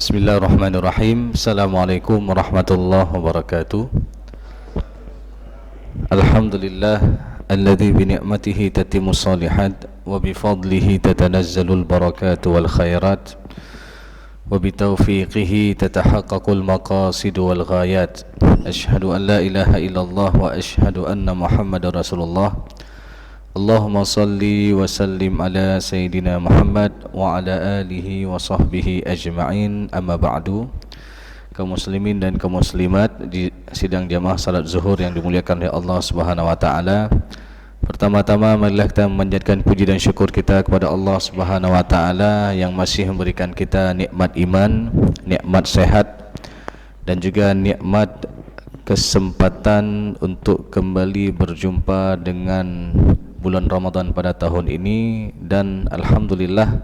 Bismillahirrahmanirrahim. Assalamualaikum warahmatullahi wabarakatuh. Alhamdulillah alladzi bi ni'matihi tatimmu shalihat wa bi fadlihi tatanazzalul barakatu wal khairat wa bi taufiqihi tatahaqqaqul maqasid wal ghayat. Asyhadu an la ilaha illallah wa asyhadu anna Muhammadar Rasulullah. Allahumma salli wa sallim ala Sayyidina Muhammad wa ala alihi wa sahbihi ajma'in, amma ba'du. Kaum muslimin dan kaum muslimat di sidang jamaah salat zuhur yang dimuliakan oleh Allah Subhanahu wa taala. Pertama-tama marilah kita memanjatkan puji dan syukur kita kepada Allah Subhanahu wa taala yang masih memberikan kita nikmat iman, nikmat sehat dan juga nikmat kesempatan untuk kembali berjumpa dengan bulan Ramadan pada tahun ini, dan alhamdulillah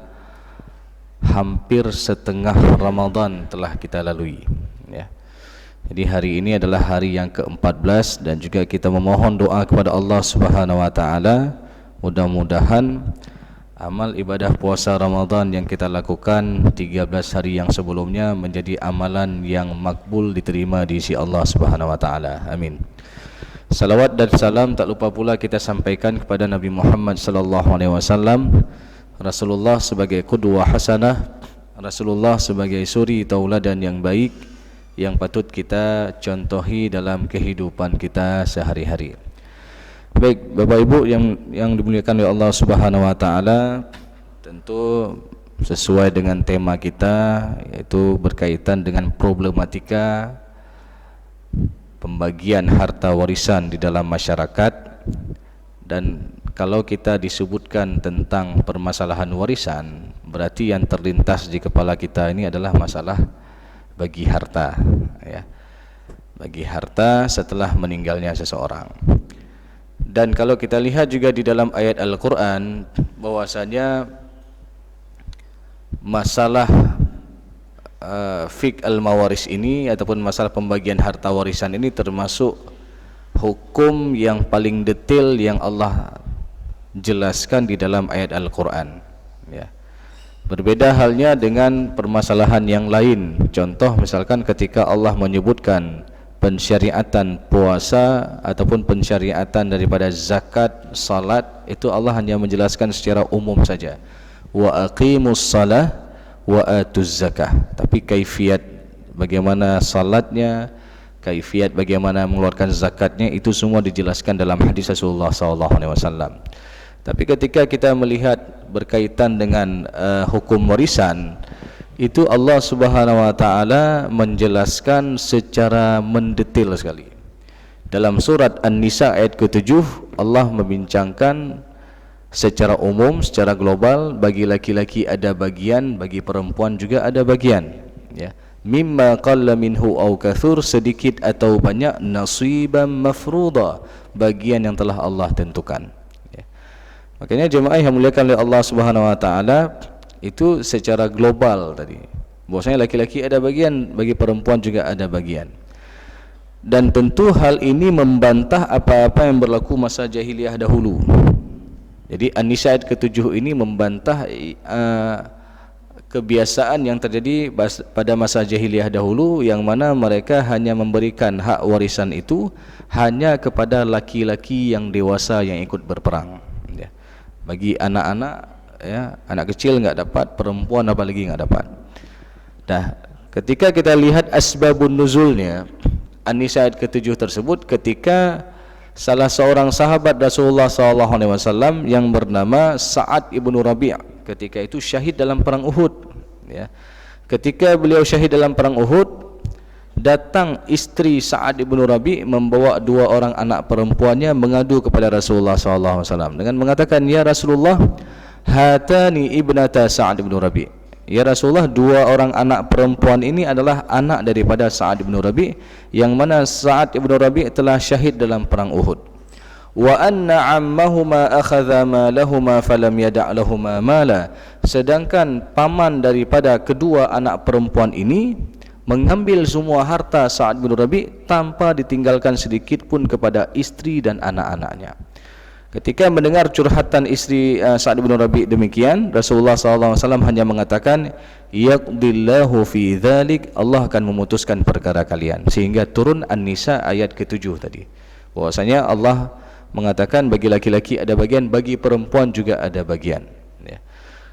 hampir setengah Ramadan telah kita lalui ya. Jadi hari ini adalah hari yang ke-14 dan juga kita memohon doa kepada Allah Subhanahu wa taala, mudah-mudahan amal ibadah puasa Ramadan yang kita lakukan 13 hari yang sebelumnya menjadi amalan yang makbul, diterima di sisi Allah Subhanahu wa taala. Amin. Salawat dan salam tak lupa pula kita sampaikan kepada Nabi Muhammad sallallahu alaihi wasallam, Rasulullah sebagai qudwah hasanah, Rasulullah sebagai suri tauladan yang baik yang patut kita contohi dalam kehidupan kita sehari-hari. Baik, Bapak Ibu yang dimuliakan oleh Allah Subhanahu wa taala, tentu sesuai dengan tema kita, yaitu berkaitan dengan problematika pembagian harta warisan di dalam masyarakat. Dan kalau kita disebutkan tentang permasalahan warisan, berarti yang terlintas di kepala kita ini adalah masalah bagi harta ya. Bagi harta setelah meninggalnya seseorang. Dan kalau kita lihat juga di dalam ayat Al-Quran, bahwasanya masalah fiqh al-mawaris ini ataupun masalah pembagian harta warisan ini termasuk hukum yang paling detail yang Allah jelaskan di dalam ayat Al-Quran ya. Berbeda halnya dengan permasalahan yang lain. Contoh misalkan ketika Allah menyebutkan pensyariatan puasa ataupun pensyariatan daripada zakat, salat, itu Allah hanya menjelaskan secara umum saja. Wa aqimus salah wa atuz zakah. Tapi kaifiat bagaimana salatnya, kaifiat bagaimana mengeluarkan zakatnya, itu semua dijelaskan dalam hadis Rasulullah SAW. Tapi ketika kita melihat berkaitan dengan hukum warisan, itu Allah Subhanahu wa taala menjelaskan secara mendetail sekali. Dalam surat An-Nisa ayat ke-7, Allah membincangkan secara umum, secara global, bagi laki-laki ada bagian, bagi perempuan juga ada bagian ya. Mimma qalla minhu aw kathur, sedikit atau banyak, nasiban mafruḍa, bagian yang telah Allah tentukan ya. Makanya jemaah yang dimuliakan oleh Allah Subhanahu wa taala, itu secara global tadi, bahwasanya laki-laki ada bagian, bagi perempuan juga ada bagian. Dan tentu hal ini membantah apa-apa yang berlaku masa jahiliyah dahulu. Jadi An-Nisa ayat ke-7 ini membantah kebiasaan yang terjadi pada masa jahiliyah dahulu, yang mana mereka hanya memberikan hak warisan itu hanya kepada laki-laki yang dewasa yang ikut berperang ya. Bagi anak-anak ya, anak kecil enggak dapat, perempuan apalagi enggak dapat. Nah, ketika kita lihat asbabun nuzulnya An-Nisa ayat ke-7 tersebut, ketika salah seorang sahabat Rasulullah SAW yang bernama Sa'ad ibnu Rabi', ketika itu syahid dalam perang Uhud ya. Ketika beliau syahid dalam perang Uhud, datang istri Sa'ad ibnu Rabi' membawa 2 orang anak perempuannya mengadu kepada Rasulullah SAW dengan mengatakan, ya Rasulullah, hatani ibnata Sa'ad ibnu Rabi', ya Rasulullah, 2 orang anak perempuan ini adalah anak daripada Sa'ad ibnu Rabi', yang mana Sa'ad ibnu Rabi' telah syahid dalam perang Uhud. Wa anna ammahuma akhadha malahuma falam yada' lahuma mala, sedangkan paman daripada kedua anak perempuan ini mengambil semua harta Sa'ad bin Rabi' tanpa ditinggalkan sedikit pun kepada istri dan anak-anaknya. Ketika mendengar curhatan istri Sa'd bin Rabi' demikian, Rasulullah SAW hanya mengatakan, yaqdillahu fi dzalik, Allah akan memutuskan perkara kalian. Sehingga turun An-Nisa ayat ke-7 tadi, bahwasanya Allah mengatakan bagi laki-laki ada bagian, bagi perempuan juga ada bagian, ya.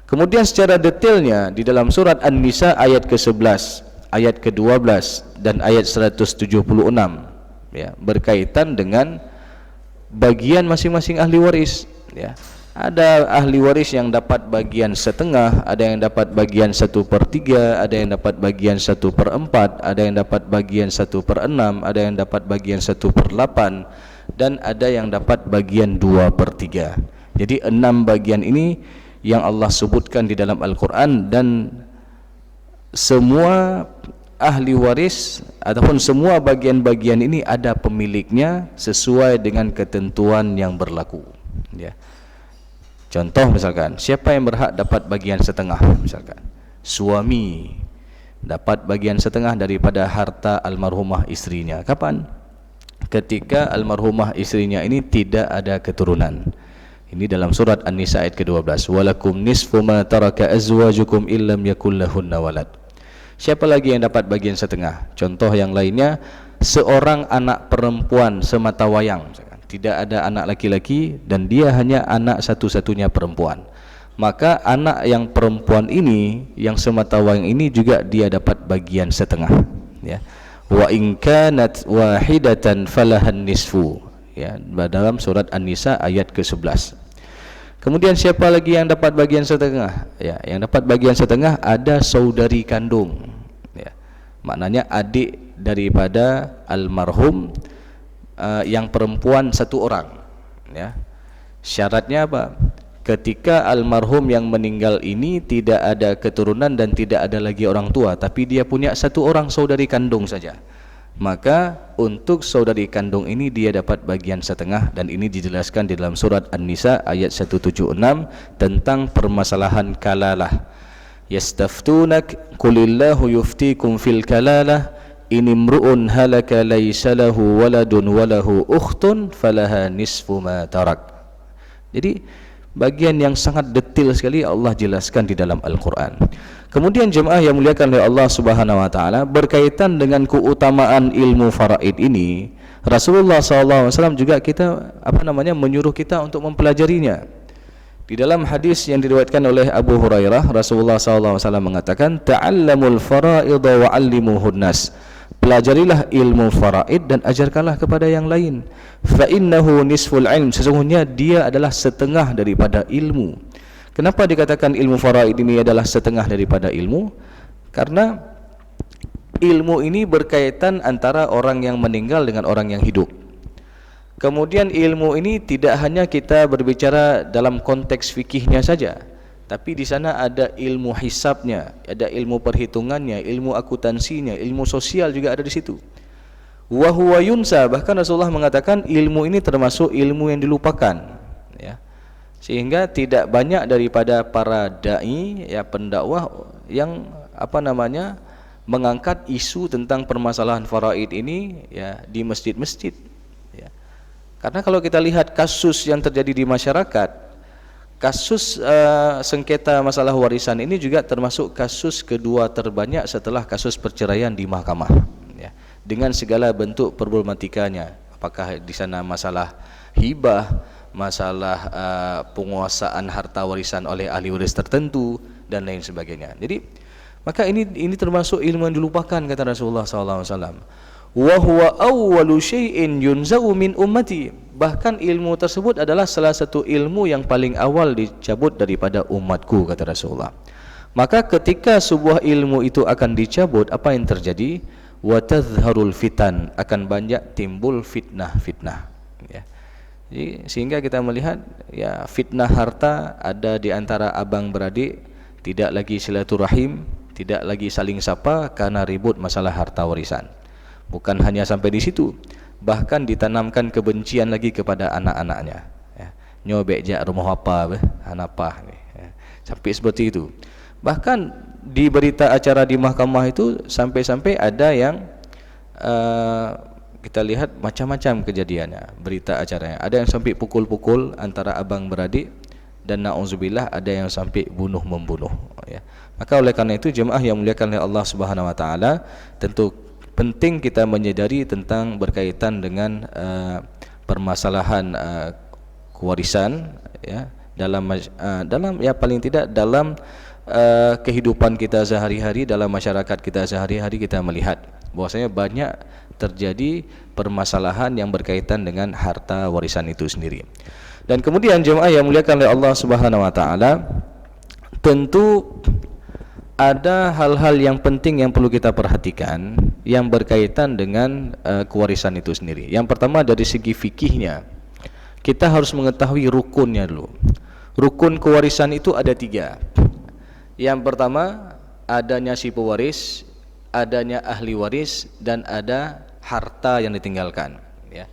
Kemudian secara detailnya di dalam surat An-Nisa ayat ke-11, ayat ke-12 dan ayat 176, ya, berkaitan dengan bagian masing-masing ahli waris, ya. Ada ahli waris yang dapat bagian setengah, ada yang dapat bagian 1/3, ada yang dapat bagian 1/4, ada yang dapat bagian 1/6, ada yang dapat bagian 1/8, dan ada yang dapat bagian 2/3. Jadi 6 bagian ini yang Allah sebutkan di dalam Al-Quran, dan semua ahli waris ataupun semua bagian-bagian ini ada pemiliknya sesuai dengan ketentuan yang berlaku, ya. Contoh misalkan, siapa yang berhak dapat bagian setengah? Misalkan suami dapat bagian setengah daripada harta almarhumah istrinya. Kapan? Ketika almarhumah istrinya ini tidak ada keturunan. Ini dalam surat An-Nisa ayat ke-12, walakum nisfu ma taraka azwajukum illam yakul lahunna walad. Siapa lagi yang dapat bagian setengah? Contoh yang lainnya, seorang anak perempuan semata wayang, tidak ada anak laki-laki dan dia hanya anak satu-satunya perempuan, maka anak yang perempuan ini, yang semata wayang ini juga dia dapat bagian setengah, ya. Wa in kanat wahidatan falahan nisfu, ya, dalam surat An-Nisa ayat ke-11. Kemudian siapa lagi yang dapat bagian setengah? Ya, yang dapat bagian setengah ada saudari kandung, ya. Maknanya adik daripada almarhum yang perempuan satu orang, ya. Syaratnya apa? Ketika almarhum yang meninggal ini tidak ada keturunan dan tidak ada lagi orang tua, tapi dia punya satu orang saudari kandung saja, maka untuk saudari kandung ini dia dapat bagian setengah. Dan ini dijelaskan di dalam surat An-Nisa ayat 176 tentang permasalahan kalalah. Yastaftunak qulillahu yuftikum fil kalalah in imru'un halaka laysa lahu waladun walahu ukhtun falaha nisfu ma tarak. Jadi bagian yang sangat detail sekali Allah jelaskan di dalam Al-Quran. Kemudian jemaah yang muliakan oleh Allah Subhanahu wa taala, berkaitan dengan keutamaan ilmu faraid ini, Rasulullah SAW juga menyuruh kita untuk mempelajarinya. Di dalam hadis yang diriwayatkan oleh Abu Hurairah, Rasulullah SAW mengatakan, ta'allamul faraidha wa 'allimuhun nas. Pelajarilah ilmu faraid dan ajarkanlah kepada yang lain. Fa innahu nisful ilm, sesungguhnya dia adalah setengah daripada ilmu. Kenapa dikatakan ilmu faraid ini adalah setengah daripada ilmu? Karena ilmu ini berkaitan antara orang yang meninggal dengan orang yang hidup. Kemudian ilmu ini tidak hanya kita berbicara dalam konteks fikihnya saja, tapi di sana ada ilmu hisabnya, ada ilmu perhitungannya, ilmu akuntansinya, ilmu sosial juga ada di situ. Wa huwa yunsa, bahkan Rasulullah mengatakan ilmu ini termasuk ilmu yang dilupakan, ya. Sehingga tidak banyak daripada para dai, ya, pendakwah yang mengangkat isu tentang permasalahan faraid ini, ya, di masjid-masjid, ya. Karena kalau kita lihat kasus yang terjadi di masyarakat, kasus sengketa masalah warisan ini juga termasuk kasus kedua terbanyak setelah kasus perceraian di mahkamah, ya, dengan segala bentuk problematikanya. Apakah di sana masalah hibah, masalah penguasaan harta warisan oleh ahli waris tertentu dan lain sebagainya. Jadi maka ini termasuk ilmu yang dilupakan, kata Rasulullah SAW. Wa huwa awwalu syai'in yunza'u min ummati, bahkan ilmu tersebut adalah salah satu ilmu yang paling awal dicabut daripada umatku, kata Rasulullah. Maka ketika sebuah ilmu itu akan dicabut, apa yang terjadi? Wa tadhharul fitan, akan banyak timbul fitnah-fitnah, ya. Jadi, sehingga kita melihat, ya, fitnah harta ada di antara abang beradik, tidak lagi silaturahim, tidak lagi saling sapa karena ribut masalah harta warisan. Bukan hanya sampai di situ, bahkan ditanamkan kebencian lagi kepada anak-anaknya, ya. Nyobek jak rumah apa hanapah, ya. Sampai seperti itu. Bahkan di berita acara di mahkamah itu sampai-sampai ada yang kita lihat macam-macam kejadiannya, berita acaranya. Ada yang sampai pukul-pukul antara abang beradik, dan na'udzubillah ada yang sampai bunuh-membunuh, ya. Maka oleh karena itu jemaah yang muliakan oleh Allah Subhanahu wa taala, tentu penting kita menyadari tentang berkaitan dengan permasalahan kewarisan, ya, dalam ya paling tidak dalam kehidupan kita sehari-hari, dalam masyarakat kita sehari-hari kita melihat bahwasanya banyak terjadi permasalahan yang berkaitan dengan harta warisan itu sendiri. Dan kemudian jemaah yang muliakan oleh Allah Subhanahu wa taala, tentu ada hal-hal yang penting yang perlu kita perhatikan yang berkaitan dengan kewarisan itu sendiri. Yang pertama dari segi fikihnya, kita harus mengetahui rukunnya dulu. Rukun kewarisan itu ada 3. Yang pertama, adanya si pewaris, adanya ahli waris, dan ada harta yang ditinggalkan, ya.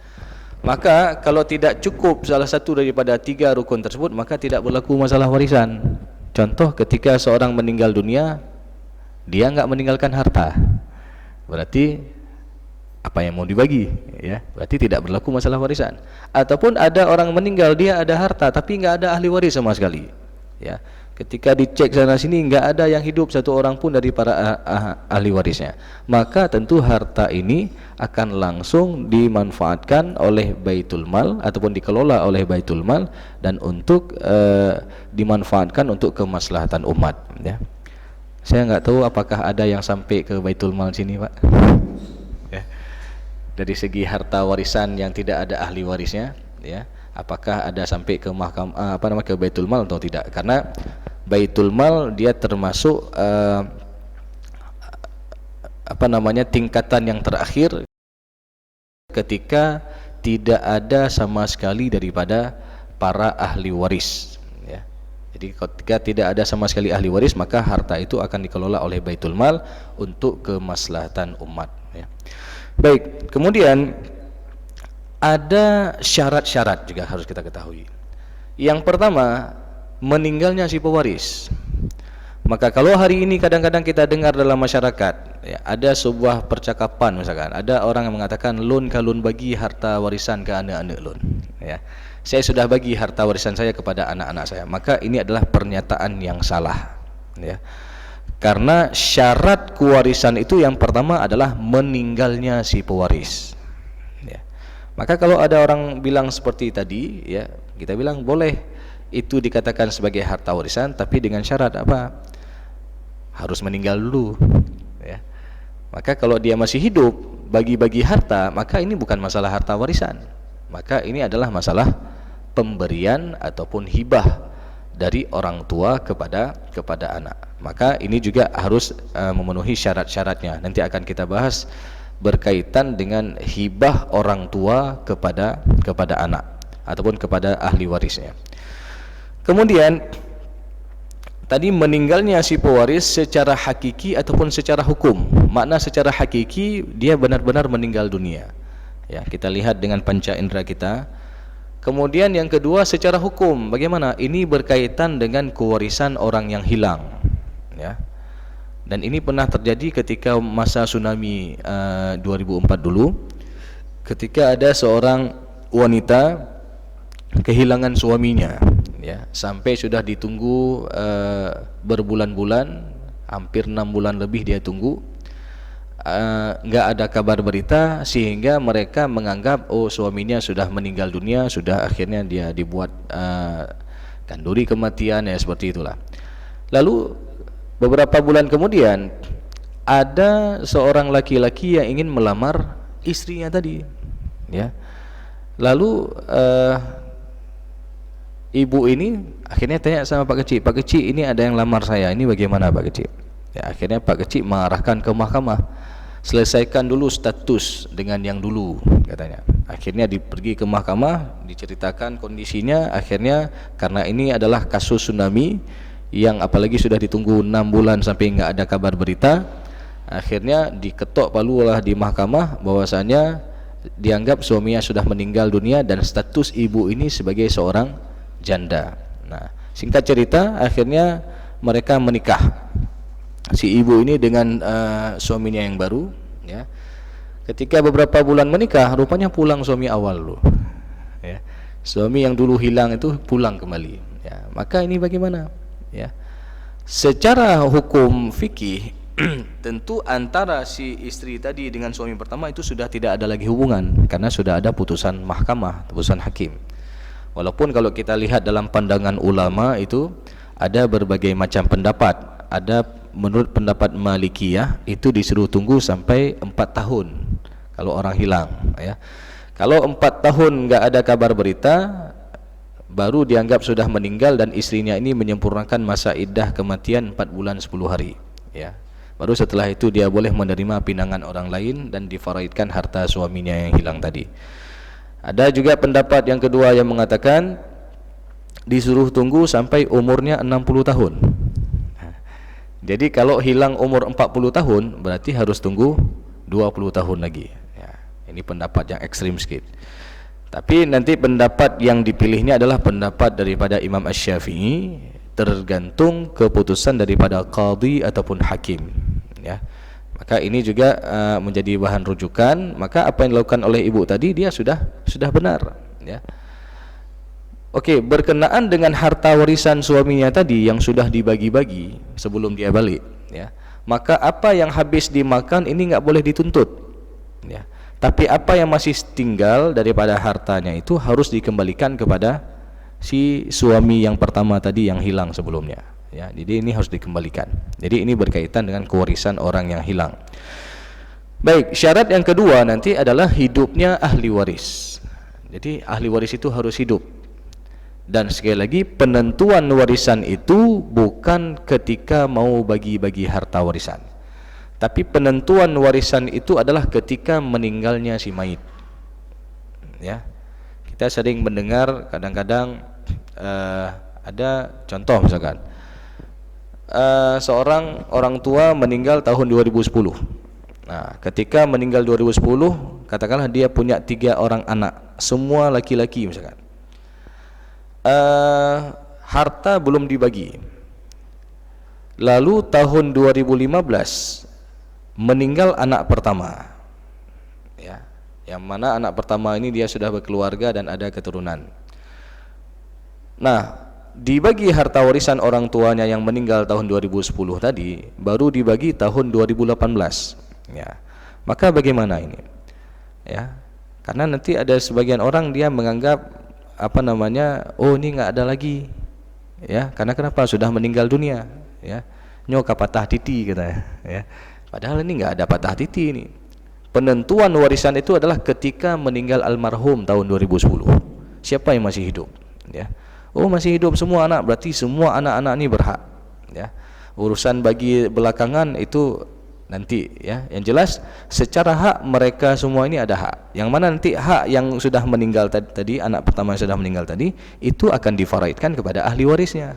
Maka kalau tidak cukup salah satu daripada 3 rukun tersebut, maka tidak berlaku masalah warisan. Contoh, ketika seorang meninggal dunia, dia enggak meninggalkan harta, berarti apa yang mau dibagi, ya, berarti tidak berlaku masalah warisan. Ataupun ada orang meninggal, dia ada harta tapi enggak ada ahli waris sama sekali, ya. Ketika dicek sana sini enggak ada yang hidup satu orang pun dari para ahli warisnya, maka tentu harta ini akan langsung dimanfaatkan oleh Baitul Mal ataupun dikelola oleh Baitul Mal dan untuk dimanfaatkan untuk kemaslahatan umat, ya. Saya enggak tahu apakah ada yang sampai ke Baitul Mal sini, Pak. Ya. Dari segi harta warisan yang tidak ada ahli warisnya, ya, apakah ada sampai ke mahkamah ke Baitul Mal atau tidak? Karena Baitul Mal dia termasuk tingkatan yang terakhir ketika tidak ada sama sekali daripada para ahli waris, ya. Jadi ketika tidak ada sama sekali ahli waris, maka harta itu akan dikelola oleh Baitul Mal untuk kemaslahatan umat, ya. Baik, kemudian ada syarat-syarat juga harus kita ketahui. Yang pertama, meninggalnya si pewaris. Maka kalau hari ini kadang-kadang kita dengar dalam masyarakat, ya, ada sebuah percakapan, misalkan ada orang yang mengatakan lun kalun bagi harta warisan ke anak-anak lun, ya. Saya sudah bagi harta warisan saya kepada anak-anak saya. Maka ini adalah pernyataan yang salah, ya. Karena syarat kewarisan itu yang pertama adalah meninggalnya si pewaris, ya. Maka kalau ada orang bilang seperti tadi, ya, kita bilang boleh itu dikatakan sebagai harta warisan, tapi dengan syarat apa? Harus meninggal dulu, ya. Maka kalau dia masih hidup bagi-bagi harta, maka ini bukan masalah harta warisan, maka ini adalah masalah pemberian ataupun hibah dari orang tua kepada anak. Maka ini juga harus memenuhi syarat-syaratnya. Nanti akan kita bahas berkaitan dengan hibah orang tua kepada anak ataupun kepada ahli warisnya. Kemudian tadi meninggalnya si pewaris secara hakiki ataupun secara hukum. Makna secara hakiki dia benar-benar meninggal dunia, ya, kita lihat dengan panca indera kita. Kemudian yang kedua secara hukum, bagaimana? Ini berkaitan dengan kewarisan orang yang hilang, ya. Dan ini pernah terjadi ketika masa tsunami 2004 dulu, ketika ada seorang wanita kehilangan suaminya, ya, sampai sudah ditunggu berbulan-bulan, hampir 6 bulan lebih dia tunggu, enggak ada kabar berita, sehingga mereka menganggap oh suaminya sudah meninggal dunia, sudah akhirnya dia dibuat kanduri kematian, ya, seperti itulah. Lalu beberapa bulan kemudian ada seorang laki-laki yang ingin melamar istrinya tadi, ya. Lalu ibu ini akhirnya tanya sama Pak Kecik, Pak Kecik, ini ada yang lamar saya, ini bagaimana Pak Kecik? Ya, akhirnya Pak Kecik mengarahkan ke mahkamah, selesaikan dulu status dengan yang dulu, katanya. Akhirnya pergi ke mahkamah, diceritakan kondisinya. Akhirnya karena ini adalah kasus tsunami yang apalagi sudah ditunggu 6 bulan sampai enggak ada kabar berita, akhirnya diketok palu lah di mahkamah bahwasanya dianggap suaminya sudah meninggal dunia dan status ibu ini sebagai seorang janda. Nah, singkat cerita akhirnya mereka menikah, si ibu ini dengan suaminya yang baru, ya. Ketika beberapa bulan menikah, rupanya pulang suami awal dulu. Ya. Suami yang dulu hilang itu pulang kembali. Ya. Maka ini bagaimana? Ya. Secara hukum fikih, tentu antara si istri tadi dengan suami pertama itu sudah tidak ada lagi hubungan, karena sudah ada putusan mahkamah, putusan hakim. Walaupun kalau kita lihat dalam pandangan ulama itu ada berbagai macam pendapat. Ada menurut pendapat Malikiyah itu disuruh tunggu sampai 4 tahun kalau orang hilang, ya. Kalau 4 tahun enggak ada kabar berita, baru dianggap sudah meninggal dan istrinya ini menyempurnakan masa iddah kematian 4 bulan 10 hari, ya. Baru setelah itu dia boleh menerima pinangan orang lain dan difaraidkan harta suaminya yang hilang tadi. Ada juga pendapat yang kedua yang mengatakan disuruh tunggu sampai umurnya 60 tahun. Jadi kalau hilang umur 40 tahun berarti harus tunggu 20 tahun lagi, ya. Ini pendapat yang ekstrim sedikit. Tapi nanti pendapat yang dipilihnya adalah pendapat daripada Imam Asy-Syafi'i, tergantung keputusan daripada qadhi ataupun hakim, ya. Maka ini juga menjadi bahan rujukan. Maka apa yang dilakukan oleh ibu tadi dia sudah benar, ya. Oke, berkenaan dengan harta warisan suaminya tadi yang sudah dibagi-bagi sebelum dia balik, ya. Maka apa yang habis dimakan ini enggak boleh dituntut, ya. Tapi apa yang masih tinggal daripada hartanya itu harus dikembalikan kepada si suami yang pertama tadi yang hilang sebelumnya, ya. Jadi ini harus dikembalikan. Jadi ini berkaitan dengan kewarisan orang yang hilang. Baik, syarat yang kedua nanti adalah hidupnya ahli waris. Jadi ahli waris itu harus hidup. Dan sekali lagi penentuan warisan itu bukan ketika mau bagi-bagi harta warisan, tapi penentuan warisan itu adalah ketika meninggalnya si mayit, ya. Kita sering mendengar kadang-kadang ada contoh misalkan seorang orang tua meninggal tahun 2010. Nah, ketika meninggal 2010, katakanlah dia punya 3 orang anak, semua laki-laki misalkan. Harta belum dibagi. Lalu tahun 2015 meninggal anak pertama, ya. Yang mana anak pertama ini dia sudah berkeluarga dan ada keturunan. Nah, dibagi harta warisan orang tuanya yang meninggal tahun 2010 tadi baru dibagi tahun 2018, ya. Maka bagaimana ini, ya? Karena nanti ada sebagian orang dia menganggap oh ini enggak ada lagi, ya. Karena kenapa? Sudah meninggal dunia, ya. Nyoka patah titi katanya, ya. Padahal ini enggak ada patah titi ini. Penentuan warisan itu adalah ketika meninggal almarhum tahun 2010. Siapa yang masih hidup, ya. Oh, masih hidup semua anak, berarti semua anak-anak ini berhak, ya. Urusan bagi belakangan itu nanti, ya. Yang jelas secara hak mereka semua ini ada hak. Yang mana nanti hak yang sudah meninggal tadi, anak pertama yang sudah meninggal tadi, itu akan difaraidkan kepada ahli warisnya,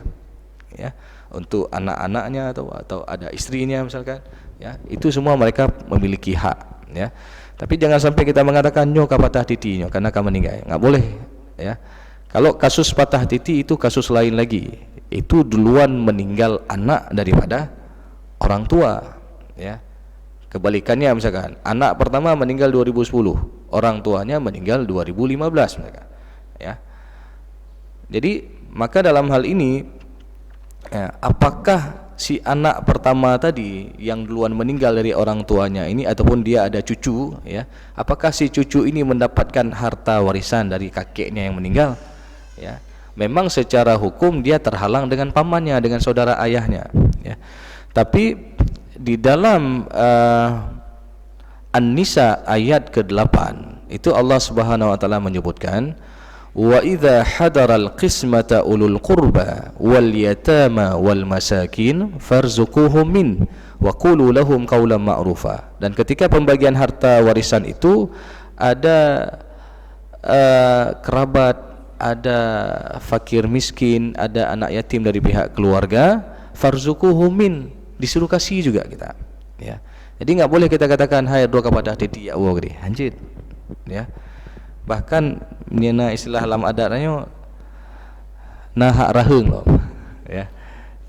ya. Untuk anak-anaknya atau ada istrinya misalkan, ya. Itu semua mereka memiliki hak, ya. Tapi jangan sampai kita mengatakan nyoka patah titi karena kamu meninggal. Enggak boleh, ya. Kalau kasus patah titi itu kasus lain lagi. Itu duluan meninggal anak daripada orang tua, ya. Kebalikannya misalkan anak pertama meninggal 2010, orang tuanya meninggal 2015 misalkan, ya. Jadi maka dalam hal ini, ya, apakah si anak pertama tadi yang duluan meninggal dari orang tuanya ini ataupun dia ada cucu, ya, apakah si cucu ini mendapatkan harta warisan dari kakeknya yang meninggal, ya. Memang secara hukum dia terhalang dengan pamannya, dengan saudara ayahnya, ya. Tapi di dalam An-Nisa ayat ke-8 itu Allah Subhanahu wa taala menyebutkan wa idza hadaral qismata ulul qurba wal yatama wal masakin farzuquhum min wa qulu lahum qawlan ma'rufa. Dan ketika pembagian harta warisan itu ada kerabat, ada fakir miskin, ada anak yatim dari pihak keluarga, farzuquhum min, disuruh kasih juga kita, ya. Jadi enggak boleh kita katakan hai dua kepada titi ya Allah gede anjir, ya. Bahkan nina istilah alam adatnya nah hak raheung loh, ya.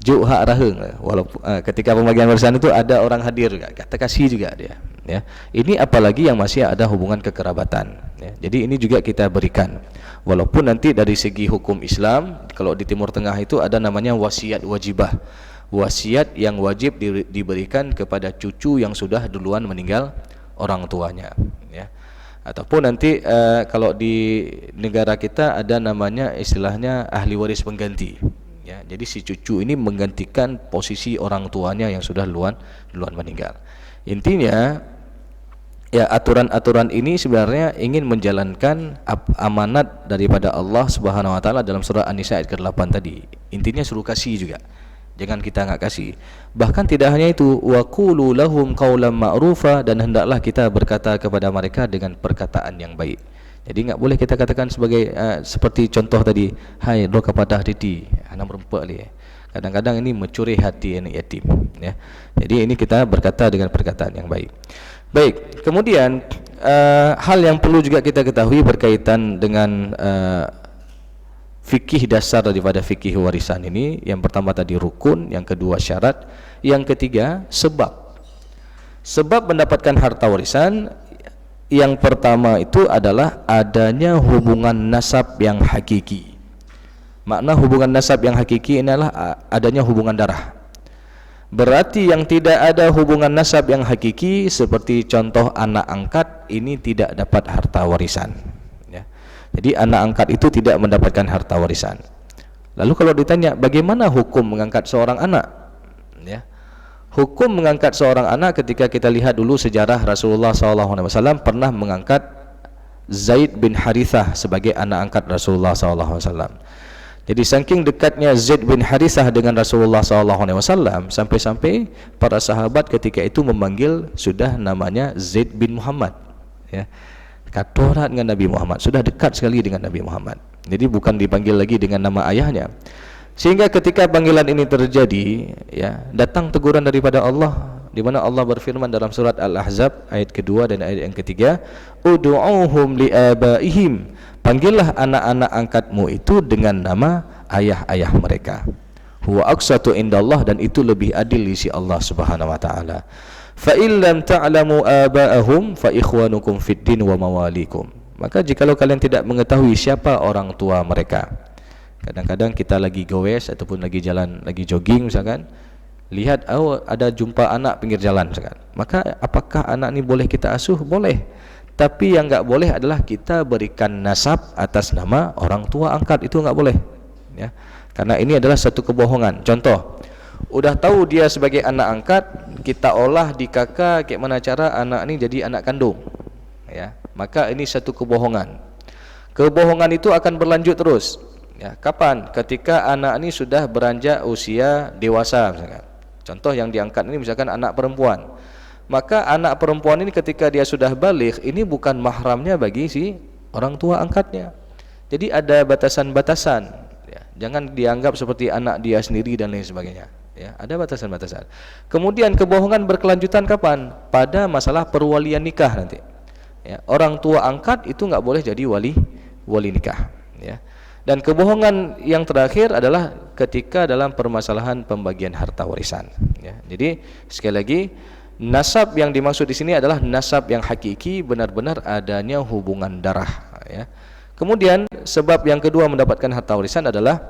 Juk hak raheung, walaupun ketika pembagian warisan itu ada orang hadir juga, kata kasih juga dia, ya. Ini apalagi yang masih ada hubungan kekerabatan, ya. Jadi ini juga kita berikan. Walaupun nanti dari segi hukum Islam, kalau di Timur Tengah itu ada namanya wasiat wajibah. Wasiat yang wajib diberikan kepada cucu yang sudah duluan meninggal orang tuanya, ya. Ataupun nanti kalau di negara kita ada namanya istilahnya ahli waris pengganti, ya. Jadi si cucu ini menggantikan posisi orang tuanya yang sudah duluan meninggal. Intinya ya, aturan-aturan ini sebenarnya ingin menjalankan amanat daripada Allah Subhanahu wa taala dalam surah An-Nisa ayat ke-8 tadi. Intinya suruh kasih juga. Jangan kita enggak kasih. Bahkan tidak hanya itu, wa qulu lahum qaulan ma'rufa, dan hendaklah kita berkata kepada mereka dengan perkataan yang baik. Jadi enggak boleh kita katakan sebagai seperti contoh tadi, hai lo kepada diti, anak merempak li. Kadang-kadang ini mencuri hati anak yatim, ya. Jadi ini kita berkata dengan perkataan yang baik. Baik, kemudian hal yang perlu juga kita ketahui berkaitan dengan fikih dasar daripada fikih warisan ini. Yang pertama tadi rukun, yang kedua syarat, yang ketiga sebab. Sebab mendapatkan harta warisan yang pertama itu adalah adanya hubungan nasab yang hakiki. Makna hubungan nasab yang hakiki ini adalah adanya hubungan darah. Berarti yang tidak ada hubungan nasab yang hakiki, seperti contoh anak angkat, ini tidak dapat harta warisan, ya. Jadi anak angkat itu tidak mendapatkan harta warisan. Lalu kalau ditanya bagaimana hukum mengangkat seorang anak, ya. Hukum mengangkat seorang anak, ketika kita lihat dulu sejarah Rasulullah SAW pernah mengangkat Zaid bin Harithah sebagai anak angkat Rasulullah SAW. Jadi saking dekatnya Zaid bin Harithah dengan Rasulullah SAW, sampai-sampai para sahabat ketika itu memanggil sudah namanya Zaid bin Muhammad, ya. Katorat dengan Nabi Muhammad, sudah dekat sekali dengan Nabi Muhammad. Jadi bukan dipanggil lagi dengan nama ayahnya. Sehingga ketika panggilan ini terjadi, ya, datang teguran daripada Allah, di mana Allah berfirman dalam surat Al-Ahzab ayat kedua dan ayat yang ketiga, ud'uuhum liabaihim, panggillah anak-anak angkatmu itu dengan nama ayah-ayah mereka. Huwa aqsatu indallah, dan itu lebih adil di sisi Allah Subhanahu wa taala. Fa in lam ta'lamu aba'ahum fa ikhwanukum fid din wa mawalikum. Maka jikalau kalian tidak mengetahui siapa orang tua mereka. Kadang-kadang kita lagi goes ataupun lagi jalan, lagi jogging misalkan, lihat ada jumpa anak pinggir jalan misalkan. Maka apakah anak ini boleh kita asuh? Boleh. Tapi yang enggak boleh adalah kita berikan nasab atas nama orang tua angkat, itu enggak boleh, ya. Karena ini adalah satu kebohongan. Contoh, udah tahu dia sebagai anak angkat, kita olah di kakak kayak mana cara anak ini jadi anak kandung, ya. Maka ini satu kebohongan. Kebohongan itu akan berlanjut terus, ya. Kapan? Ketika anak ini sudah beranjak usia dewasa misalkan. Contoh yang diangkat ini misalkan anak perempuan. Maka anak perempuan ini ketika dia sudah baligh, ini bukan mahramnya bagi si orang tua angkatnya. Jadi ada batasan-batasan, ya. Jangan dianggap seperti anak dia sendiri dan lain sebagainya, ya. Ada batasan-batasan. Kemudian kebohongan berkelanjutan kapan? Pada masalah perwalian nikah nanti, ya. Orang tua angkat itu enggak boleh jadi wali nikah, ya. Dan kebohongan yang terakhir adalah ketika dalam permasalahan pembagian harta warisan, ya. Jadi sekali lagi, nasab yang dimaksud di sini adalah nasab yang hakiki, benar-benar adanya hubungan darah, ya. Kemudian sebab yang kedua mendapatkan harta warisan adalah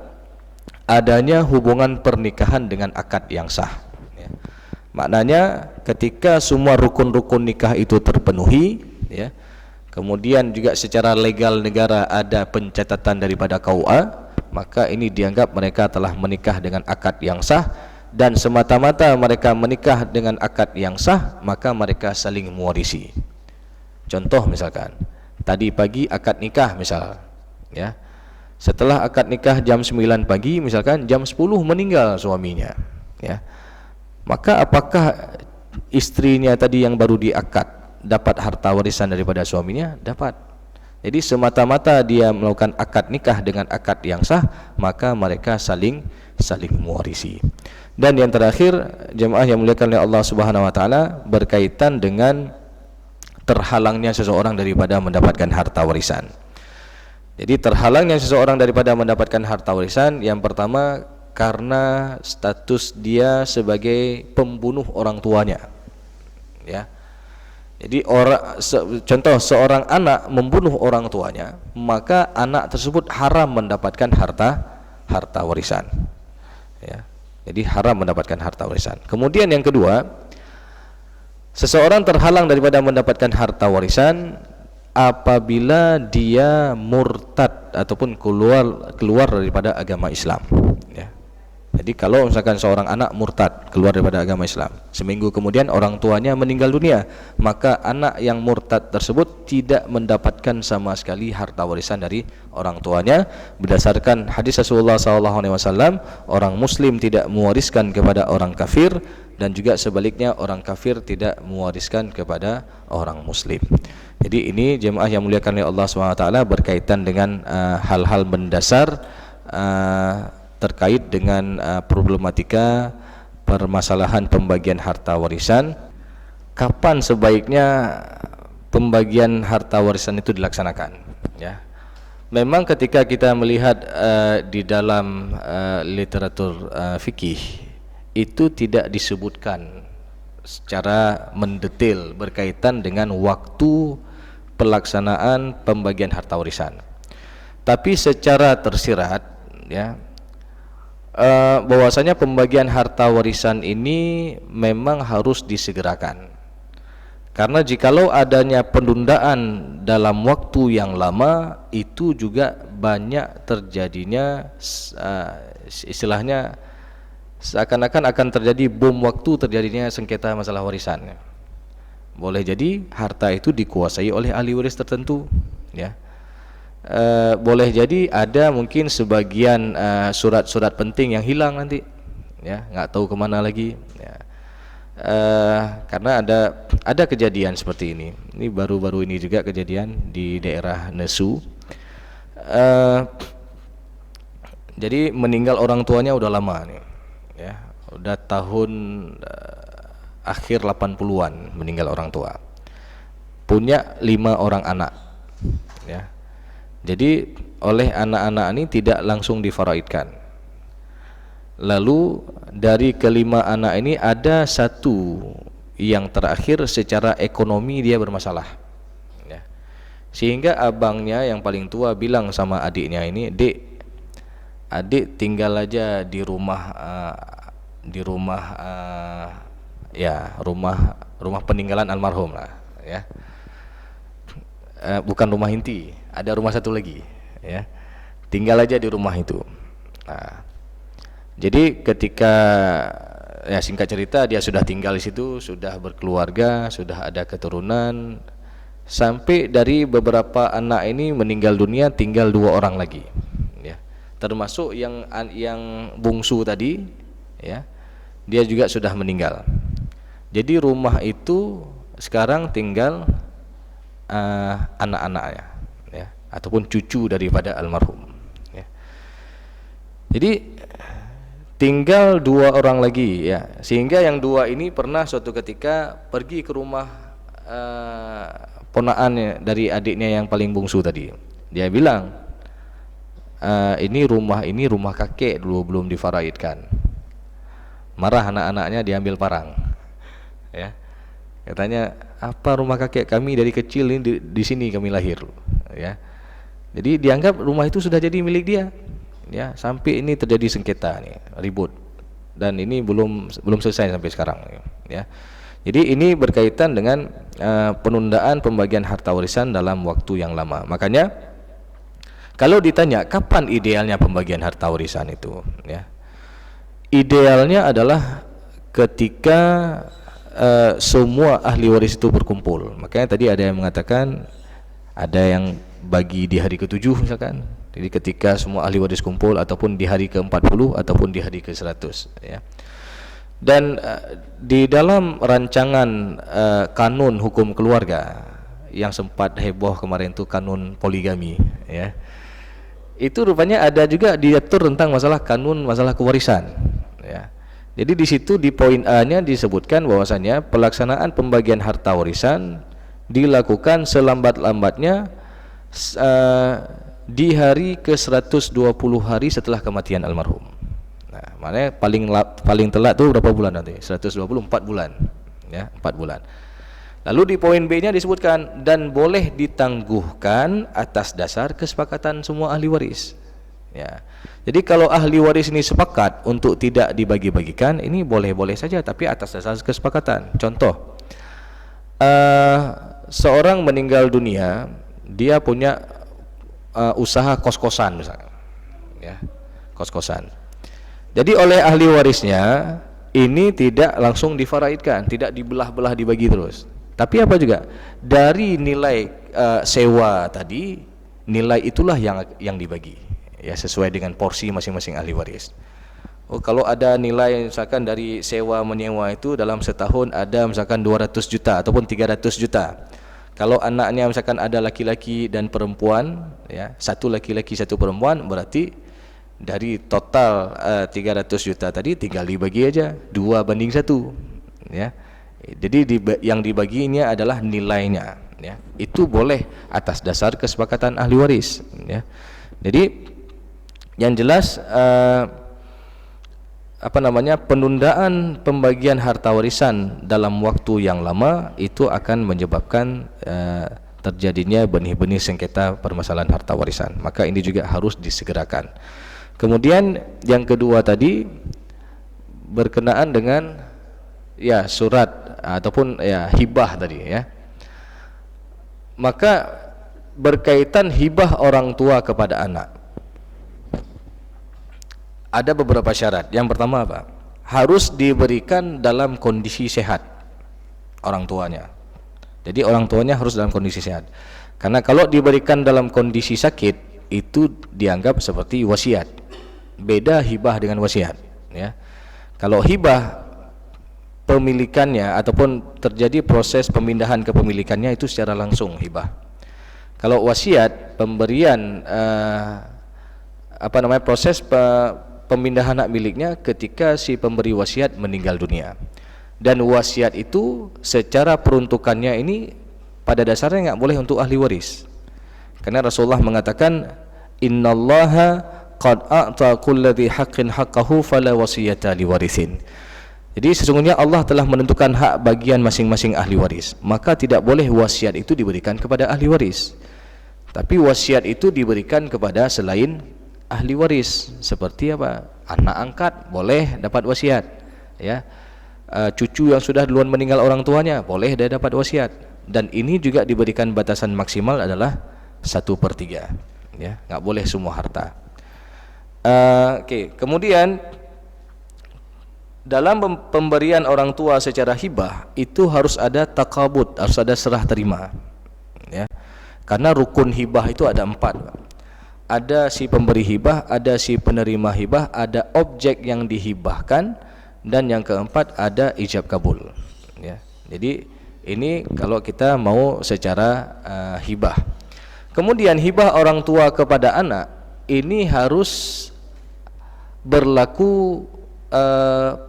adanya hubungan pernikahan dengan akad yang sah, ya. Maknanya ketika semua rukun-rukun nikah itu terpenuhi, ya. Kemudian juga secara legal negara ada pencatatan daripada KUA, maka ini dianggap mereka telah menikah dengan akad yang sah. Dan semata-mata mereka menikah dengan akad yang sah, maka mereka saling mewarisi. Contoh misalkan, tadi pagi akad nikah misal, ya. Setelah akad nikah jam 9 pagi misalkan, jam 10 meninggal suaminya, ya. Maka apakah istrinya tadi yang baru diakad dapat harta warisan daripada suaminya? Dapat. Jadi semata-mata dia melakukan akad nikah dengan akad yang sah, maka mereka saling mewarisi. Dan yang terakhir, jemaah yang muliakan oleh Allah Subhanahu wa taala, berkaitan dengan terhalangnya seseorang daripada mendapatkan harta warisan. Jadi terhalangnya seseorang daripada mendapatkan harta warisan, yang pertama karena status dia sebagai pembunuh orang tuanya, ya. Jadi contoh seorang anak membunuh orang tuanya, maka anak tersebut haram mendapatkan harta warisan. Ya. Jadi haram mendapatkan harta warisan. Kemudian yang kedua, seseorang terhalang daripada mendapatkan harta warisan apabila dia murtad ataupun keluar daripada agama Islam. Ya. Jadi kalau misalkan seorang anak murtad keluar daripada agama Islam, seminggu kemudian orang tuanya meninggal dunia, maka anak yang murtad tersebut tidak mendapatkan sama sekali harta warisan dari orang tuanya. Berdasarkan hadis Rasulullah SAW, orang Muslim tidak mewariskan kepada orang kafir, dan juga sebaliknya orang kafir tidak mewariskan kepada orang Muslim. Jadi ini jemaah yang muliakan oleh Allah SWT berkaitan dengan hal-hal mendasar terkait dengan problematika permasalahan pembagian harta warisan. Kapan sebaiknya pembagian harta warisan itu dilaksanakan? Ya, memang ketika kita melihat di dalam literatur fikih itu tidak disebutkan secara mendetail berkaitan dengan waktu pelaksanaan pembagian harta warisan, tapi secara tersirat, ya, bahwasanya pembagian harta warisan ini memang harus disegerakan, karena jikalau adanya penundaan dalam waktu yang lama itu juga banyak terjadinya istilahnya seakan-akan akan terjadi bom waktu terjadinya sengketa masalah warisan. Boleh jadi harta itu dikuasai oleh ahli waris tertentu, ya. Boleh jadi ada mungkin sebagian surat-surat penting yang hilang nanti, ya, nggak tahu kemana lagi, ya. Karena ada kejadian seperti ini. Ini baru-baru ini juga kejadian di daerah Nesu. Jadi meninggal orang tuanya udah lama nih, ya, udah tahun akhir 80-an meninggal orang tua. Punya 5 orang anak, ya. Jadi oleh anak-anak ini tidak langsung difaraidkan. Lalu dari kelima anak ini ada satu yang terakhir secara ekonomi dia bermasalah, ya. Sehingga abangnya yang paling tua bilang sama adiknya ini, adik tinggal aja di rumah ya rumah peninggalan almarhum lah, ya. Bukan rumah inti, ada rumah satu lagi, ya. Tinggal aja di rumah itu. Nah, jadi ketika, ya, singkat cerita dia sudah tinggal di situ, sudah berkeluarga, sudah ada keturunan, sampai dari beberapa anak ini meninggal dunia tinggal 2 orang lagi, ya. Termasuk yang bungsu tadi, ya, dia juga sudah meninggal. Jadi rumah itu sekarang tinggal anak-anaknya, ya, ataupun cucu daripada almarhum, ya. Jadi tinggal 2 orang lagi, ya. Sehingga yang 2 ini pernah suatu ketika pergi ke rumah ponakannya dari adiknya yang paling bungsu tadi. Dia bilang, ini rumah kakek dulu belum difaraidkan. Marah anak-anaknya, diambil parang, ya. Katanya, apa rumah kakek, kami dari kecil ini di sini kami lahir, ya. Jadi dianggap rumah itu sudah jadi milik dia, ya, sampai ini terjadi sengketa nih, ribut, dan ini belum selesai sampai sekarang, ya. Jadi ini berkaitan dengan penundaan pembagian harta warisan dalam waktu yang lama. Makanya kalau ditanya kapan idealnya pembagian harta warisan itu, ya, idealnya adalah ketika semua ahli waris itu berkumpul. Makanya tadi ada yang mengatakan ada yang bagi di hari ke-7 misalkan. Jadi ketika semua ahli waris kumpul, ataupun di hari ke-40 ataupun di hari ke-100, ya. Dan di dalam rancangan kanun hukum keluarga yang sempat heboh kemarin itu kanun poligami, ya. Itu rupanya ada juga diatur tentang masalah kanun masalah kewarisan, ya. Jadi di situ di poin A-nya disebutkan bahwasanya pelaksanaan pembagian harta warisan dilakukan selambat-lambatnya di hari ke-120 hari setelah kematian almarhum. Nah, makanya paling telat tuh berapa bulan nanti? 124 bulan, ya, 4 bulan. Lalu di poin B-nya disebutkan dan boleh ditangguhkan atas dasar kesepakatan semua ahli waris. Ya. Jadi kalau ahli waris ini sepakat untuk tidak dibagi-bagikan, ini boleh-boleh saja, tapi atas dasar kesepakatan. Contoh, seorang meninggal dunia, dia punya usaha kos-kosan misalnya, ya, kos-kosan. Jadi oleh ahli warisnya ini tidak langsung difaraidkan, tidak dibelah-belah dibagi terus. Tapi apa juga dari nilai sewa tadi, nilai itulah yang dibagi, ya, sesuai dengan porsi masing-masing ahli waris. Oh, kalau ada nilai misalkan dari sewa menyewa itu dalam setahun ada misalkan 200 juta ataupun 300 juta. Kalau anaknya misalkan ada laki-laki dan perempuan, ya, satu laki-laki satu perempuan, berarti dari total 300 juta tadi tinggal dibagi aja 2:1, ya. Jadi yang dibaginya adalah nilainya, ya. Itu boleh atas dasar kesepakatan ahli waris, ya. Jadi yang jelas penundaan pembagian harta warisan dalam waktu yang lama itu akan menyebabkan terjadinya benih-benih sengketa permasalahan harta warisan. Maka ini juga harus disegerakan. Kemudian yang kedua tadi berkenaan dengan, ya, surat ataupun, ya, hibah tadi, ya. Maka berkaitan hibah orang tua kepada anak, ada beberapa syarat. Yang pertama apa? Harus diberikan dalam kondisi sehat orang tuanya. Jadi orang tuanya harus dalam kondisi sehat. Karena kalau diberikan dalam kondisi sakit, itu dianggap seperti wasiat. Beda hibah dengan wasiat, ya. Kalau hibah pemilikannya ataupun terjadi proses pemindahan kepemilikannya itu secara langsung hibah. Kalau wasiat pemberian proses pemindahan hak miliknya ketika si pemberi wasiat meninggal dunia. Dan wasiat itu secara peruntukannya ini pada dasarnya nggak boleh untuk ahli waris. Karena Rasulullah mengatakan innallaha qad a'ta kulli haqqin haqqahu fala wasiyata liwarithin. Jadi sesungguhnya Allah telah menentukan hak bagian masing-masing ahli waris, maka tidak boleh wasiat itu diberikan kepada ahli waris. Tapi wasiat itu diberikan kepada selain ahli waris. Seperti apa? Anak angkat boleh dapat wasiat, ya. Cucu yang sudah duluan meninggal orang tuanya boleh dia dapat wasiat. Dan ini juga diberikan batasan maksimal adalah 1/3, ya. Nggak boleh semua harta. Kemudian dalam pemberian orang tua secara hibah itu harus ada takabut, harus ada serah terima, ya. Karena rukun hibah itu ada 4. Ada si pemberi hibah, ada si penerima hibah, ada objek yang dihibahkan, dan yang keempat ada ijab kabul, ya. Jadi ini kalau kita mau secara hibah. Kemudian hibah orang tua kepada anak ini harus berlaku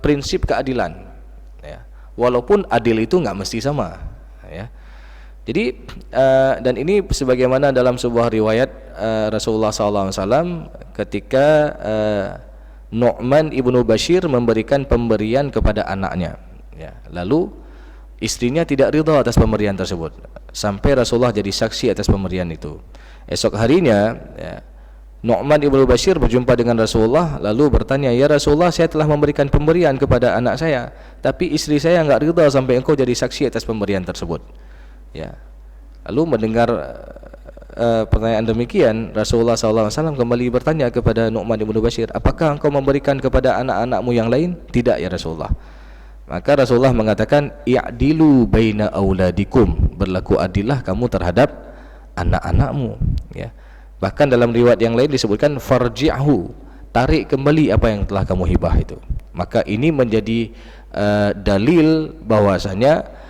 prinsip keadilan, ya. Walaupun adil itu nggak mesti sama, ya. Jadi dan ini sebagaimana dalam sebuah riwayat Rasulullah SAW ketika Nu'man ibnu Bashir memberikan pemberian kepada anaknya, ya. Lalu istrinya tidak ridha atas pemberian tersebut sampai Rasulullah jadi saksi atas pemberian itu. Esok harinya, ya, Nu'man ibnu Bashir berjumpa dengan Rasulullah lalu bertanya, "Ya Rasulullah, saya telah memberikan pemberian kepada anak saya, tapi istri saya enggak ridha sampai engkau jadi saksi atas pemberian tersebut." Ya. Lalu mendengar pertanyaan demikian, Rasulullah SAW kembali bertanya kepada Nu'man ibnu Bashir, "Apakah engkau memberikan kepada anak-anakmu yang lain?" "Tidak ya Rasulullah." Maka Rasulullah mengatakan, "I'dilu baina auladikum." Berlaku adillah kamu terhadap anak-anakmu, ya. Bahkan dalam riwayat yang lain disebutkan farji'hu, tarik kembali apa yang telah kamu hibah itu. Maka ini menjadi dalil bahwasanya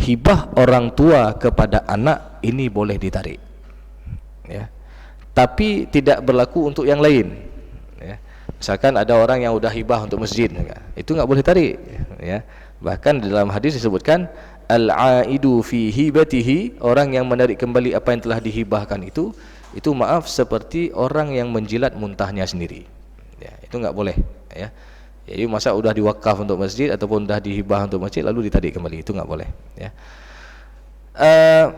hibah orang tua kepada anak ini boleh ditarik, ya. Tapi tidak berlaku untuk yang lain, ya. Misalkan ada orang yang udah hibah untuk masjid, itu nggak boleh tarik, ya. Bahkan dalam hadis disebutkan al-aidu fi hibatihi, orang yang menarik kembali apa yang telah dihibahkan itu maaf seperti orang yang menjilat muntahnya sendiri, ya. Itu nggak boleh, ya. Jadi masa udah diwakaf untuk masjid ataupun udah dihibah untuk masjid lalu ditarik kembali, itu nggak boleh, ya. Uh,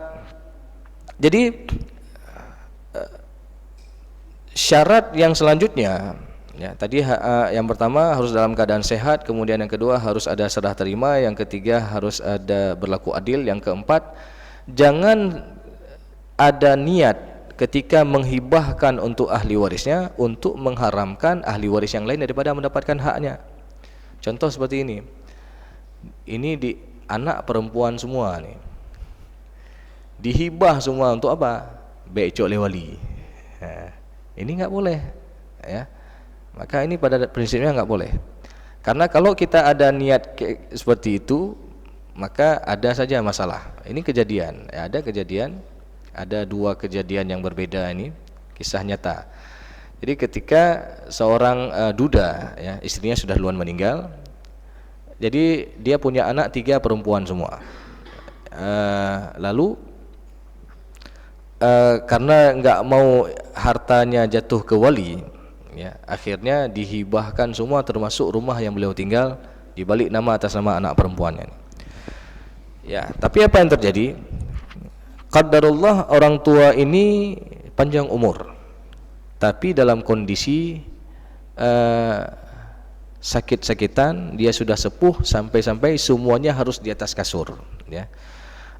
jadi syarat yang selanjutnya, ya tadi yang pertama harus dalam keadaan sehat, kemudian yang kedua harus ada serah terima, yang ketiga harus ada berlaku adil, yang keempat jangan ada niat ketika menghibahkan untuk ahli warisnya untuk mengharamkan ahli waris yang lain daripada mendapatkan haknya. Contoh seperti ini di anak perempuan semua nih, dihibah semua untuk apa? Becok oleh wali. Ini nggak boleh, ya. Maka ini pada prinsipnya nggak boleh. Karena kalau kita ada niat seperti itu, maka ada saja masalah. Ini kejadian, ya, ada dua kejadian yang berbeda ini, kisah nyata. Jadi ketika seorang duda, ya, istrinya sudah duluan meninggal, jadi dia punya anak 3 perempuan semua. Lalu karena nggak mau hartanya jatuh ke wali, ya, akhirnya dihibahkan semua termasuk rumah yang beliau tinggal dibalik nama atas nama anak perempuannya. Ya, tapi apa yang terjadi? Qadarullah orang tua ini panjang umur, tapi dalam kondisi sakit-sakitan, dia sudah sepuh sampai-sampai semuanya harus di atas kasur, ya.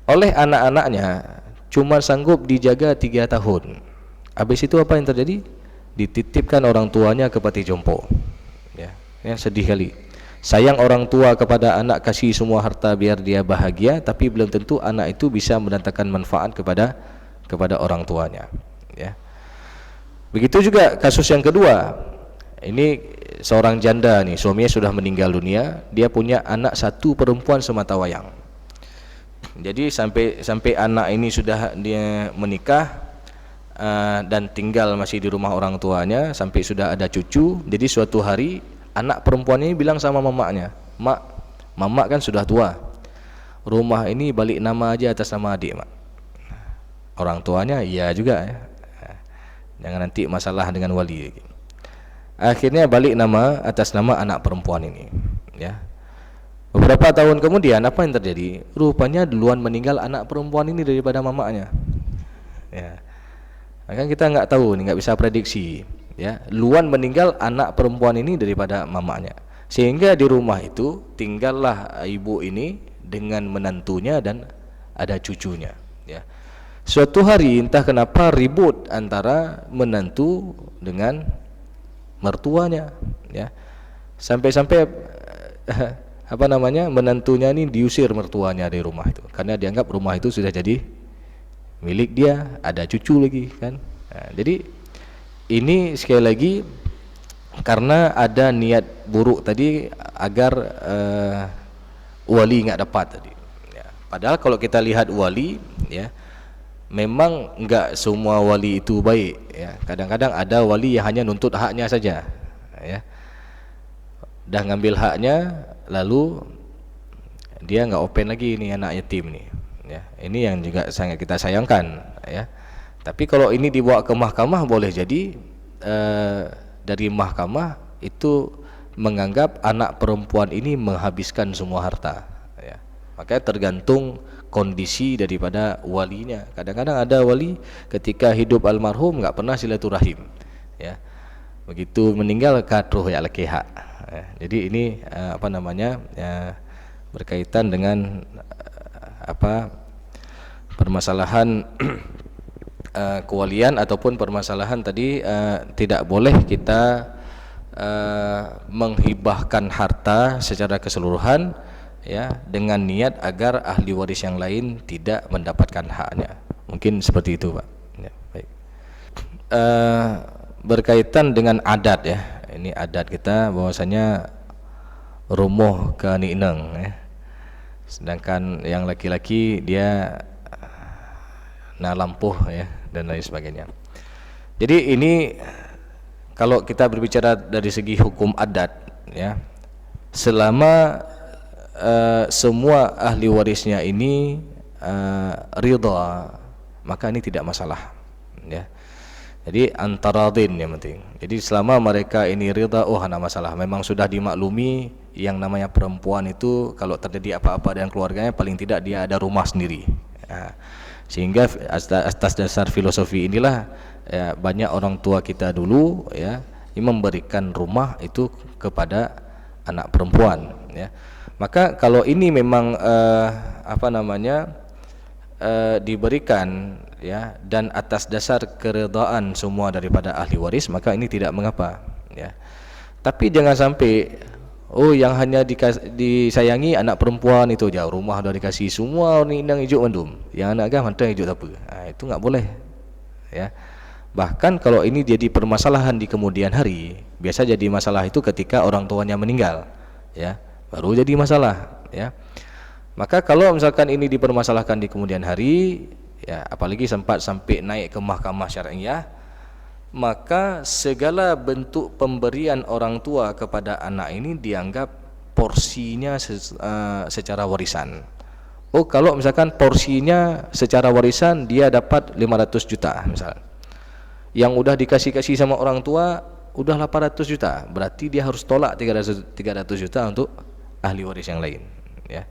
Oleh anak-anaknya cuma sanggup dijaga 3 tahun. Habis itu apa yang terjadi? Dititipkan orang tuanya ke panti jompo. Ya, yang sedih kali. Sayang orang tua kepada anak, kasih semua harta biar dia bahagia, tapi belum tentu anak itu bisa mendatangkan manfaat kepada orang tuanya. Ya. Begitu juga kasus yang kedua. Ini seorang janda nih, suaminya sudah meninggal dunia, dia punya anak 1 perempuan semata wayang. Jadi sampai anak ini sudah dia menikah dan tinggal masih di rumah orang tuanya sampai sudah ada cucu. Jadi suatu hari anak perempuan ini bilang sama mamaknya, "Mak, mamak kan sudah tua. Rumah ini balik nama aja atas nama adik, Mak." Orang tuanya iya juga, ya. Jangan nanti masalah dengan wali. Akhirnya balik nama atas nama anak perempuan ini, ya. Beberapa tahun kemudian apa yang terjadi? Rupanya duluan meninggal anak perempuan ini daripada mamaknya. Ya. Maka kita nggak tahu, nggak bisa prediksi, ya. Duluan meninggal anak perempuan ini daripada mamaknya. Sehingga di rumah itu tinggallah ibu ini dengan menantunya dan ada cucunya, ya. Suatu hari entah kenapa ribut antara menantu dengan mertuanya, ya. Sampai-sampai menantunya ini diusir mertuanya dari rumah itu karena dianggap rumah itu sudah jadi milik dia, ada cucu lagi kan. Nah, jadi ini sekali lagi karena ada niat buruk tadi agar wali nggak dapat tadi, ya. Padahal kalau kita lihat wali, ya, memang nggak semua wali itu baik, ya. Kadang-kadang ada wali yang hanya nuntut haknya saja, ya. Dah ngambil haknya lalu dia nggak open lagi nih anak yatim nih, ya. Ini yang juga sangat kita sayangkan, ya. Tapi kalau ini dibawa ke mahkamah, boleh jadi dari mahkamah itu menganggap anak perempuan ini menghabiskan semua harta, ya. Makanya tergantung kondisi daripada walinya. Kadang-kadang ada wali ketika hidup almarhum nggak pernah silaturahim, ya. Begitu meninggal katruh ya lekehak. Jadi ini berkaitan dengan permasalahan kewalian ataupun permasalahan tadi tidak boleh kita menghibahkan harta secara keseluruhan, ya, dengan niat agar ahli waris yang lain tidak mendapatkan haknya. Mungkin seperti itu, Pak. Ya, baik. Berkaitan dengan adat, ya. Ini adat kita bahwasanya rumuh ke nineng, ya. Sedangkan yang laki-laki dia lampuh, ya, dan lain sebagainya. Jadi ini kalau kita berbicara dari segi hukum adat, ya, selama semua ahli warisnya ini ridha, maka ini tidak masalah, ya. Jadi antaradin yang penting. Jadi selama mereka ini ridha, oh ada masalah. Memang sudah dimaklumi yang namanya perempuan itu kalau terjadi apa-apa dengan keluarganya paling tidak dia ada rumah sendiri, Nah, sehingga atas dasar filosofi inilah ya, banyak orang tua kita dulu ya yang memberikan rumah itu kepada anak perempuan ya. Maka kalau ini memang diberikan ya dan atas dasar keredaan semua daripada ahli waris, maka ini tidak mengapa ya. Tapi jangan sampai yang hanya disayangi anak perempuan itu aja, rumah dah dikasih semua ni indang hijau mendum, yang anak kan hantar hijau tak apa. Itu enggak boleh ya. Bahkan kalau ini jadi permasalahan di kemudian hari, biasa jadi masalah itu ketika orang tuanya meninggal ya, baru jadi masalah ya. Maka kalau misalkan ini dipermasalahkan di kemudian hari ya, apalagi sempat sampai naik ke mahkamah syariah, maka segala bentuk pemberian orang tua kepada anak ini dianggap porsinya secara warisan. Kalau misalkan porsinya secara warisan dia dapat 500 juta misal, yang udah dikasih sama orang tua udah 800 juta, berarti dia harus tolak 300 juta untuk ahli waris yang lain ya.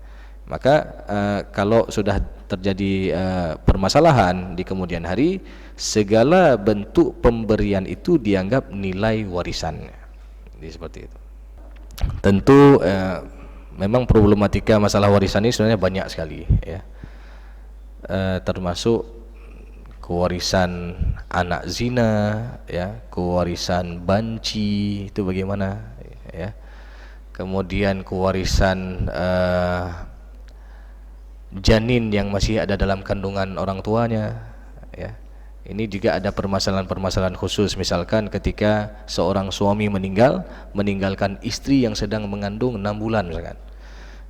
Maka kalau sudah terjadi permasalahan di kemudian hari, segala bentuk pemberian itu dianggap nilai warisannya. Jadi seperti itu. Tentu memang problematika masalah warisan ini sebenarnya banyak sekali ya. Termasuk kewarisan anak zina ya, kewarisan banci itu bagaimana ya. Kemudian kewarisan janin yang masih ada dalam kandungan orang tuanya ya. Ini juga ada permasalahan-permasalahan khusus, misalkan ketika seorang suami meninggalkan istri yang sedang mengandung 6 bulan misalkan.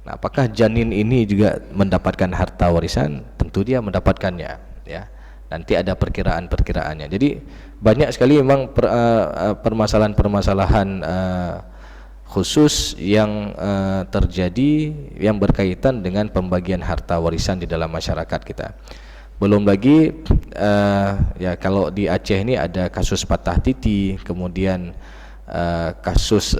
Nah, apakah janin ini juga mendapatkan harta warisan? Tentu dia mendapatkannya ya. Nanti ada perkiraan-perkiraannya. Jadi banyak sekali memang permasalahan-permasalahan khusus yang terjadi yang berkaitan dengan pembagian harta warisan di dalam masyarakat kita. Belum lagi ya kalau di Aceh ini ada kasus patah titi, kemudian kasus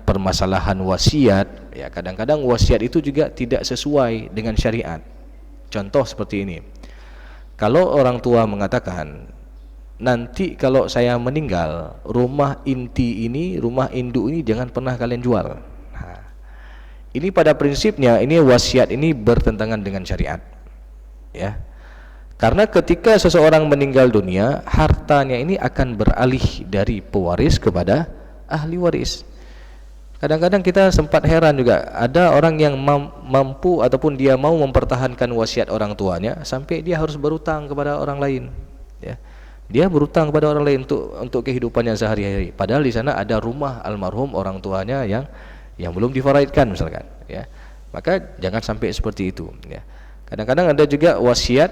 permasalahan wasiat ya. Kadang-kadang wasiat itu juga tidak sesuai dengan syariat. Contoh seperti ini, kalau orang tua mengatakan nanti kalau saya meninggal, rumah inti ini, rumah induk ini jangan pernah kalian jual. Nah, ini pada prinsipnya ini wasiat ini bertentangan dengan syariat ya. Karena ketika seseorang meninggal dunia, hartanya ini akan beralih dari pewaris kepada ahli waris. Kadang-kadang kita sempat heran juga, ada orang yang mampu ataupun dia mau mempertahankan wasiat orang tuanya sampai dia harus berutang kepada orang lain ya. Dia berutang kepada orang lain untuk kehidupannya sehari-hari, padahal di sana ada rumah almarhum orang tuanya yang belum difaraidkan misalkan ya. Maka jangan sampai seperti itu ya. Kadang-kadang ada juga wasiat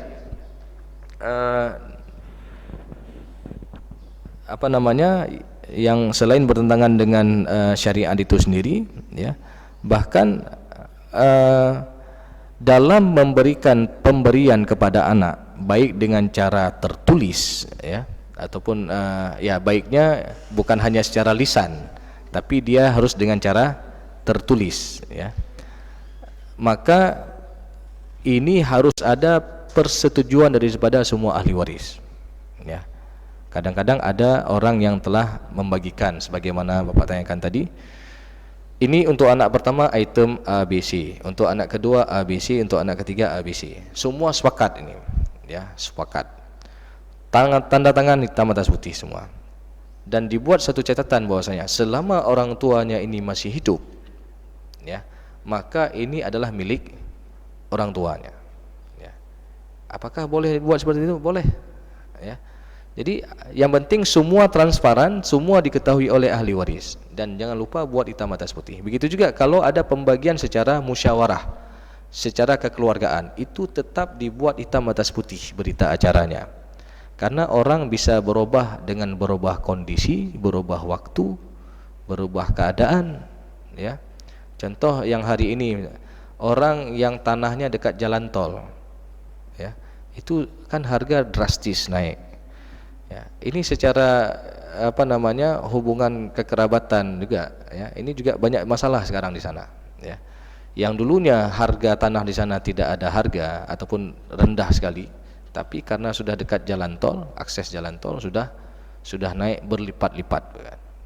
yang selain bertentangan dengan syariat itu sendiri ya. Bahkan dalam memberikan pemberian kepada anak, baik dengan cara tertulis ya, ataupun ya baiknya bukan hanya secara lisan, tapi dia harus dengan cara tertulis ya. Maka ini harus ada persetujuan daripada semua ahli waris ya. Kadang-kadang ada orang yang telah membagikan sebagaimana Bapak tanyakan tadi, ini untuk anak pertama item ABC, untuk anak kedua ABC, untuk anak ketiga ABC. Semua sepakat ini ya, sepakat. Tanda tangan hitam atas putih semua. Dan dibuat satu catatan bahwasanya selama orang tuanya ini masih hidup ya, maka ini adalah milik orang tuanya ya. Apakah boleh buat seperti itu? Boleh ya. Jadi yang penting semua transparan, semua diketahui oleh ahli waris, dan jangan lupa buat hitam atas putih. Begitu juga kalau ada pembagian secara musyawarah, secara kekeluargaan, itu tetap dibuat hitam atas putih berita acaranya. Karena orang bisa berubah dengan berubah kondisi, berubah waktu, berubah keadaan ya. Contoh yang hari ini, orang yang tanahnya dekat jalan tol ya, itu kan harga drastis naik ya. Ini secara hubungan kekerabatan juga ya, ini juga banyak masalah sekarang di sana ya. Yang dulunya harga tanah di sana tidak ada harga ataupun rendah sekali, tapi karena sudah dekat jalan tol, akses jalan tol sudah naik berlipat-lipat.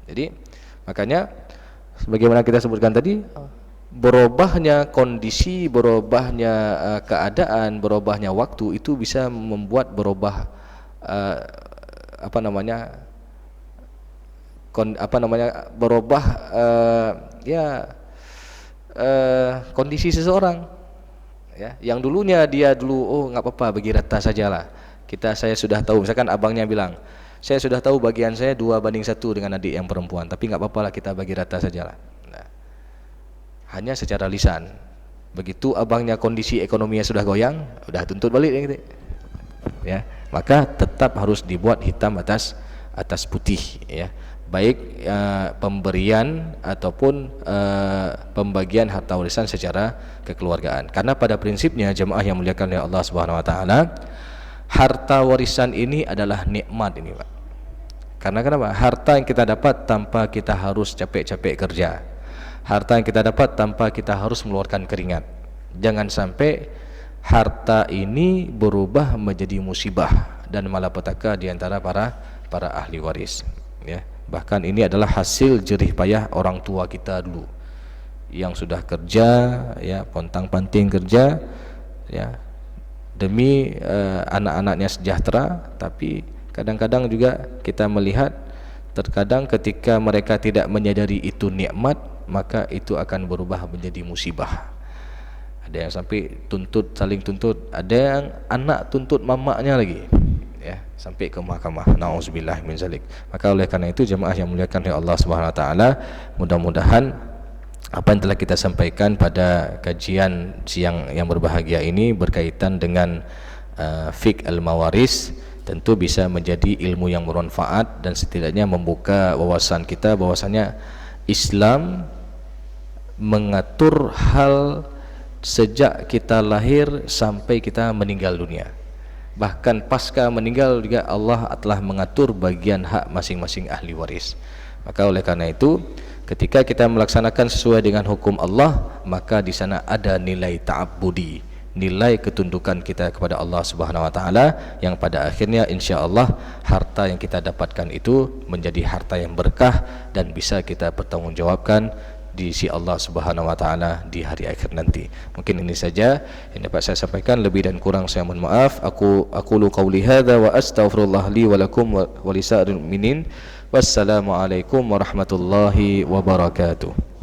Jadi makanya sebagaimana kita sebutkan tadi, berubahnya kondisi, berubahnya keadaan, berubahnya waktu itu bisa membuat berubah berubah kondisi seseorang, ya. Yang dulunya dia dulu nggak apa-apa, bagi rata sajalah. Saya sudah tahu, misalkan abangnya bilang, saya sudah tahu bagian saya 2:1 dengan adik yang perempuan, tapi nggak apa-apa lah, kita bagi rata sajalah. Nah, hanya secara lisan. Begitu abangnya kondisi ekonominya sudah goyang, udah tuntut balik gitu. Ya, maka tetap harus dibuat hitam atas putih, ya. Baik pemberian ataupun pembagian harta warisan secara kekeluargaan. Karena pada prinsipnya jemaah yang muliakan oleh Allah Subhanahu wa taala, harta warisan ini adalah nikmat ini, Pak. Karena kenapa? Harta yang kita dapat tanpa kita harus capek-capek kerja. Harta yang kita dapat tanpa kita harus mengeluarkan keringat. Jangan sampai harta ini berubah menjadi musibah dan malapetaka di antara para ahli waris, ya. Bahkan ini adalah hasil jerih payah orang tua kita dulu yang sudah kerja, ya, pontang-panting kerja, ya, demi anak-anaknya sejahtera. Tapi kadang-kadang juga kita melihat, terkadang ketika mereka tidak menyadari itu nikmat, maka itu akan berubah menjadi musibah. Ada yang sampai saling tuntut, ada yang anak tuntut mamaknya lagi, ya, sampai ke mahkamah. Nauzubillah min zalik. Maka oleh karena itu jemaah yang muliakan oleh Allah Subhanahu wa taala, mudah-mudahan apa yang telah kita sampaikan pada kajian siang yang berbahagia ini berkaitan dengan fiqh al-mawaris tentu bisa menjadi ilmu yang bermanfaat dan setidaknya membuka wawasan kita bahwasanya Islam mengatur hal sejak kita lahir sampai kita meninggal dunia. Bahkan pasca meninggal juga Allah telah mengatur bagian hak masing-masing ahli waris. Maka oleh karena itu, ketika kita melaksanakan sesuai dengan hukum Allah, maka di sana ada nilai ta'abbudi, nilai ketundukan kita kepada Allah Subhanahu wa taala, yang pada akhirnya insyaallah harta yang kita dapatkan itu menjadi harta yang berkah dan bisa kita pertanggungjawabkan di sisi Allah Subhanahu wa taala di hari akhir nanti. Mungkin ini saja yang dapat saya sampaikan, lebih dan kurang saya mohon maaf. Aqulu qauli hadza wa astaghfirullah li wa lakum wa lisa'iril mu'minin. Wassalamualaikum warahmatullahi wabarakatuh.